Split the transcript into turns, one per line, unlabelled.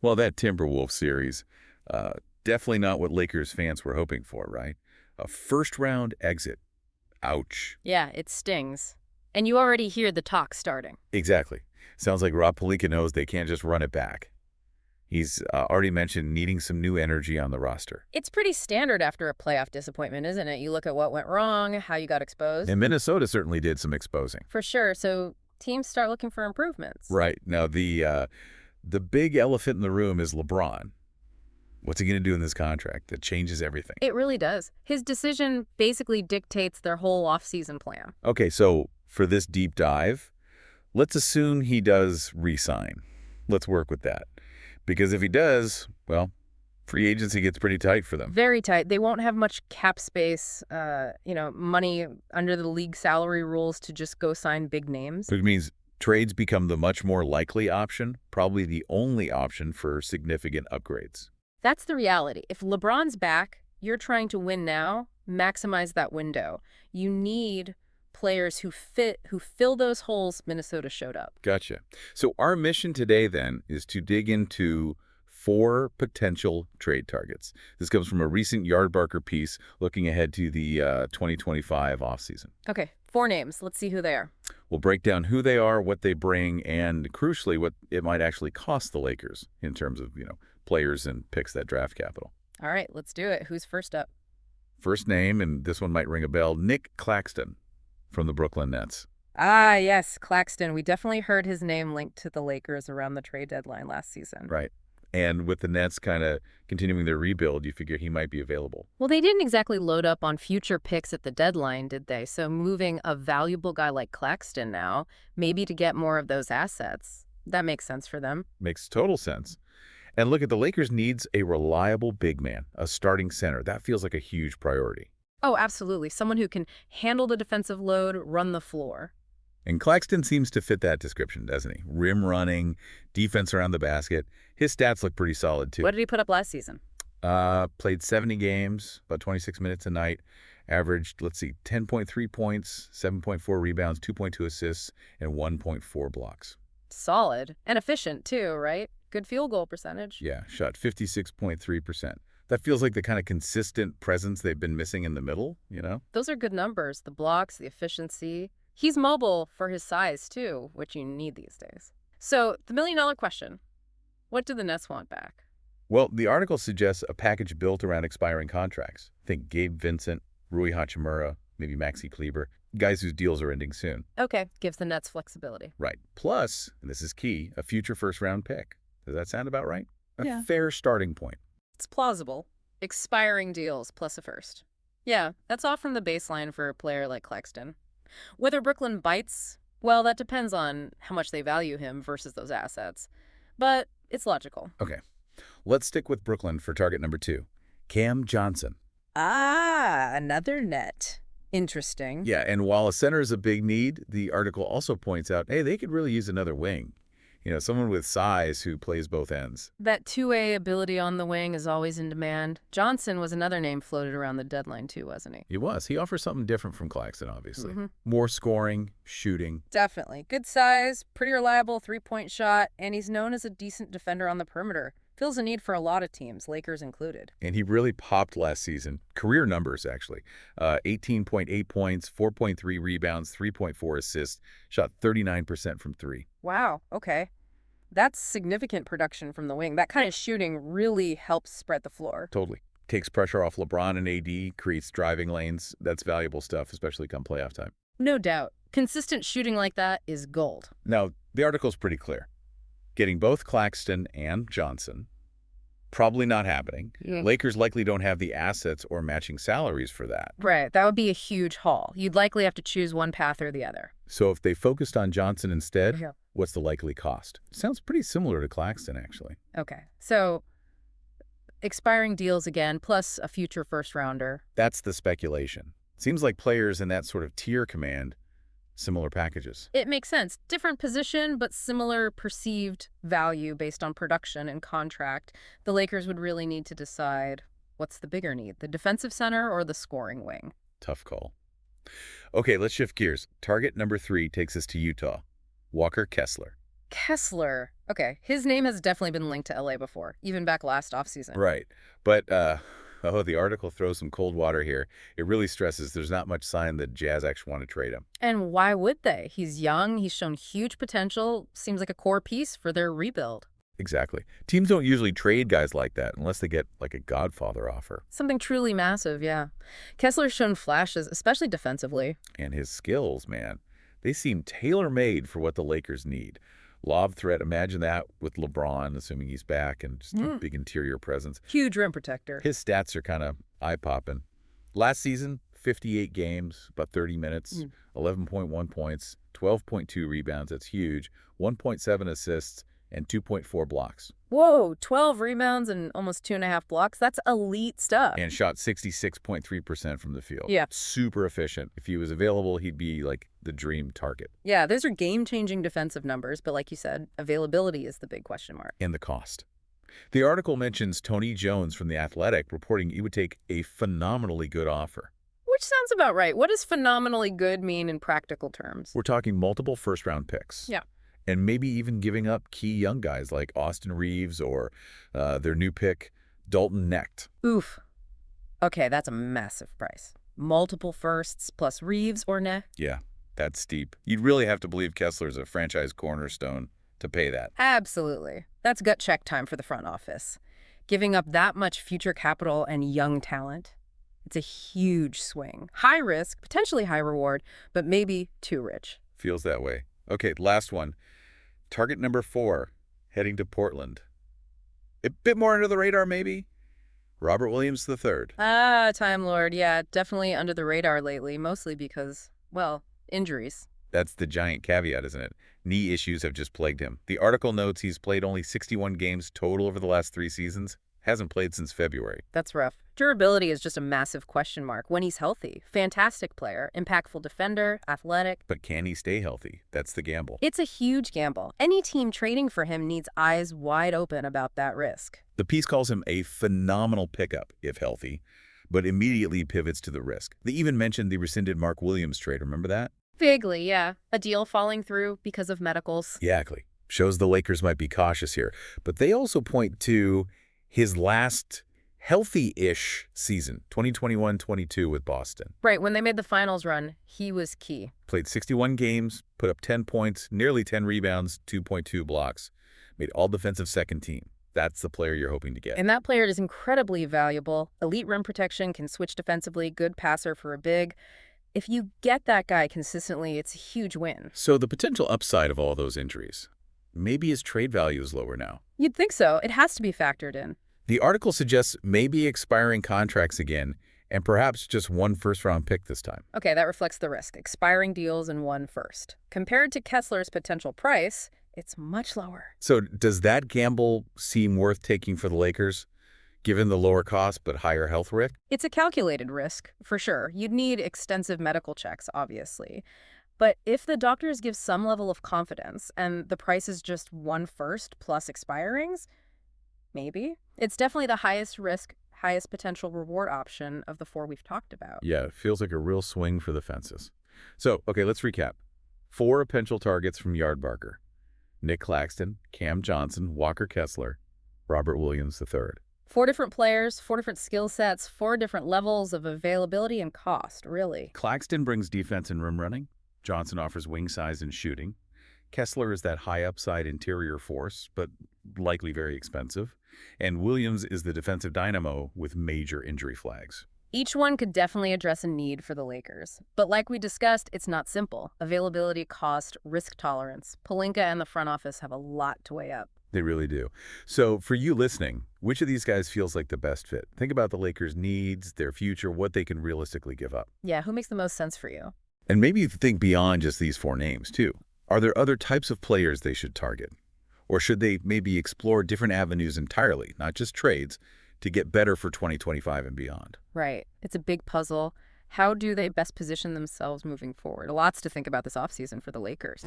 Well, that Timberwolves series, uh, definitely not what Lakers fans were hoping for, right? A first-round exit. Ouch.
Yeah, it stings. And you already hear the talk starting.
Exactly. Sounds like Rob Pelinka knows they can't just run it back. He's already mentioned needing some new energy on the roster.
It's pretty standard after a playoff disappointment, isn't it? You look at what went wrong, how you got exposed.
And Minnesota certainly did some exposing.
For sure. So teams start looking for improvements.
Right. Now, the big elephant in the room is LeBron. What's he going to do in this contract that changes everything?
It really does. His decision basically dictates their whole offseason plan.
Okay, so for this deep dive, let's assume he does re-sign. Let's work with that. Because if he does, well, free agency gets pretty tight for them.
Very tight. They won't have much cap space, money under the league salary rules to just go sign big names.
Which means trades become the much more likely option, probably the only option for significant upgrades.
That's the reality. If LeBron's back, you're trying to win now, maximize that window. You need players who fill those holes Minnesota showed up.
Gotcha. So our mission today, then, is to dig into 4 potential trade targets. This comes from a recent Yardbarker piece looking ahead to the 2025 offseason.
Okay, 4 names. Let's see who they are.
We'll break down who they are, what they bring, and crucially, what it might actually cost the Lakers in terms of, players and picks that draft capital.
All right, let's do it. Who's first up?
First name, and this one might ring a bell, Nick Claxton from the Brooklyn Nets.
Ah, yes, Claxton. We definitely heard his name linked to the Lakers around the trade deadline last season.
Right. And with the Nets kind of continuing their rebuild, you figure he might be available.
Well, they didn't exactly load up on future picks at the deadline, did they? So moving a valuable guy like Claxton now, maybe to get more of those assets, that makes sense for them.
Makes total sense. And look, at the Lakers needs a reliable big man, a starting center. That feels like a huge priority.
Oh, absolutely. Someone who can handle the defensive load, run the floor.
And Claxton seems to fit that description, doesn't he? Rim running, defense around the basket. His stats look pretty solid, too.
What did he put up last season?
Played 70 games, about 26 minutes a night. Averaged, 10.3 points, 7.4 rebounds, 2.2 assists, and 1.4 blocks.
Solid. And efficient, too, right? Good field goal percentage.
Yeah, shot 56.3%. That feels like the kind of consistent presence they've been missing in the middle,
Those are good numbers. The blocks, the efficiency. He's mobile for his size, too, which you need these days. So, the million-dollar question. What do the Nets want back?
Well, the article suggests a package built around expiring contracts. Think Gabe Vincent, Rui Hachimura, maybe Maxi Kleber, guys whose deals are ending soon.
Okay, gives the Nets flexibility.
Right. Plus, and this is key, a future first-round pick. Does that sound about right?
Yeah.
A fair starting point.
It's plausible. Expiring deals plus a first. Yeah, that's off from the baseline for a player like Claxton. Whether Brooklyn bites, well, that depends on how much they value him versus those assets. But it's logical.
Okay. Let's stick with Brooklyn for target number 2. Cam Johnson.
Ah, another net. Interesting.
Yeah, and while a center is a big need, the article also points out, hey, they could really use another wing. Someone with size who plays both ends.
That two-way ability on the wing is always in demand. Johnson was another name floated around the deadline too, wasn't he?
He was. He offers something different from Claxton, obviously.
Mm-hmm.
More scoring, shooting.
Definitely. Good size, pretty reliable three-point shot, and he's known as a decent defender on the perimeter. Fills a need for a lot of teams, Lakers included.
And he really popped last season. Career numbers, actually. 18.8 points, 4.3 rebounds, 3.4 assists. Shot 39% from 3.
Wow, okay. That's significant production from the wing. That kind of shooting really helps spread the floor.
Totally. Takes pressure off LeBron and AD, creates driving lanes. That's valuable stuff, especially come playoff time.
No doubt. Consistent shooting like that is gold.
Now, the article's pretty clear. Getting both Claxton and Johnson, probably not happening.
Yeah.
Lakers likely don't have the assets or matching salaries for that.
Right, that would be a huge haul. You'd likely have to choose one path or the other.
So if they focused on Johnson instead,
Yeah.
what's the likely cost? Sounds pretty similar to Claxton, actually.
Okay, so expiring deals again, plus a future first-rounder.
That's the speculation. Seems like players in that sort of tier command similar packages.
It makes sense. Different position, but similar perceived value based on production and contract. The Lakers would really need to decide what's the bigger need, the defensive center or the scoring wing.
Tough call. Okay, let's shift gears. Target number 3 takes us to Utah. Walker Kessler.
Kessler. Okay, his name has definitely been linked to LA before, even back last offseason.
Right. But, oh, the article throws some cold water here. It really stresses there's not much sign that Jazz actually want to trade him.
And why would they? He's young, he's shown huge potential, seems like a core piece for their rebuild.
Exactly. Teams don't usually trade guys like that unless they get, like, a Godfather offer.
Something truly massive, yeah. Kessler's shown flashes, especially defensively.
And his skills, man, they seem tailor-made for what the Lakers need. Lob threat, imagine that with LeBron, assuming he's back, and just a big interior presence.
Huge rim protector.
His stats are kind of eye-popping. Last season, 58 games, about 30 minutes, 11.1 points, 12.2 rebounds, that's huge, 1.7 assists, and 2.4 blocks.
Whoa, 12 rebounds and almost 2.5 blocks? That's elite stuff.
And shot 66.3% from the field.
Yeah.
Super efficient. If he was available, he'd be like the dream target.
Yeah, those are game-changing defensive numbers, but like you said, availability is the big question mark.
And the cost. The article mentions Tony Jones from The Athletic reporting he would take a phenomenally good offer.
Which sounds about right. What does phenomenally good mean in practical terms?
We're talking multiple first-round picks.
Yeah.
And maybe even giving up key young guys like Austin Reeves or their new pick, Dalton Knecht.
Oof. Okay, that's a massive price. Multiple firsts plus Reeves or Neh?
Yeah, that's steep. You'd really have to believe Kessler's a franchise cornerstone to pay that.
Absolutely. That's gut check time for the front office. Giving up that much future capital and young talent. It's a huge swing. High risk, potentially high reward, but maybe too rich.
Feels that way. Okay, last one. Target number 4, heading to Portland. A bit more under the radar, maybe? Robert Williams III.
Ah, Time Lord. Yeah, definitely under the radar lately, mostly because, well, injuries.
That's the giant caveat, isn't it? Knee issues have just plagued him. The article notes he's played only 61 games total over the last 3 seasons. Hasn't played since February.
That's rough. Durability is just a massive question mark when he's healthy. Fantastic player, impactful defender, athletic.
But can he stay healthy? That's the gamble.
It's a huge gamble. Any team trading for him needs eyes wide open about that risk.
The piece calls him a phenomenal pickup, if healthy, but immediately pivots to the risk. They even mentioned the rescinded Mark Williams trade. Remember that?
Vaguely, yeah. A deal falling through because of medicals.
Exactly. Shows the Lakers might be cautious here. But they also point to his last healthy-ish season, 2021-22 with Boston.
Right, when they made the finals run, he was key.
Played 61 games, put up 10 points, nearly 10 rebounds, 2.2 blocks. Made all defensive second team. That's the player you're hoping to get.
And that player is incredibly valuable. Elite rim protection, can switch defensively, good passer for a big. If you get that guy consistently, it's a huge win.
So the potential upside of all those injuries. Maybe his trade value is lower now.
You'd think so. It has to be factored in.
The article suggests maybe expiring contracts again, and perhaps just one first-round pick this time.
Okay, that reflects the risk. Expiring deals and one first. Compared to Kessler's potential price, it's much lower.
So does that gamble seem worth taking for the Lakers, given the lower cost but higher health risk?
It's a calculated risk, for sure. You'd need extensive medical checks, obviously. But if the doctors give some level of confidence and the price is just one first plus expirings, maybe. It's definitely the highest risk, highest potential reward option of the 4 we've talked about.
Yeah, it feels like a real swing for the fences. So, okay, let's recap. 4 potential targets from Yardbarker: Nick Claxton, Cam Johnson, Walker Kessler, Robert Williams III.
4 different players, 4 different skill sets, 4 different levels of availability and cost, really.
Claxton brings defense and rim running. Johnson offers wing size and shooting. Kessler is that high upside interior force, but likely very expensive. And Williams is the defensive dynamo with major injury flags.
Each one could definitely address a need for the Lakers. But like we discussed, it's not simple. Availability, cost, risk tolerance. Pelinka and the front office have a lot to weigh up.
They really do. So for you listening, which of these guys feels like the best fit? Think about the Lakers' needs, their future, what they can realistically give up.
Yeah, who makes the most sense for you?
And maybe you think beyond just these 4 names, too. Are there other types of players they should target? Or should they maybe explore different avenues entirely, not just trades, to get better for 2025 and beyond?
Right. It's a big puzzle. How do they best position themselves moving forward? Lots to think about this offseason for the Lakers.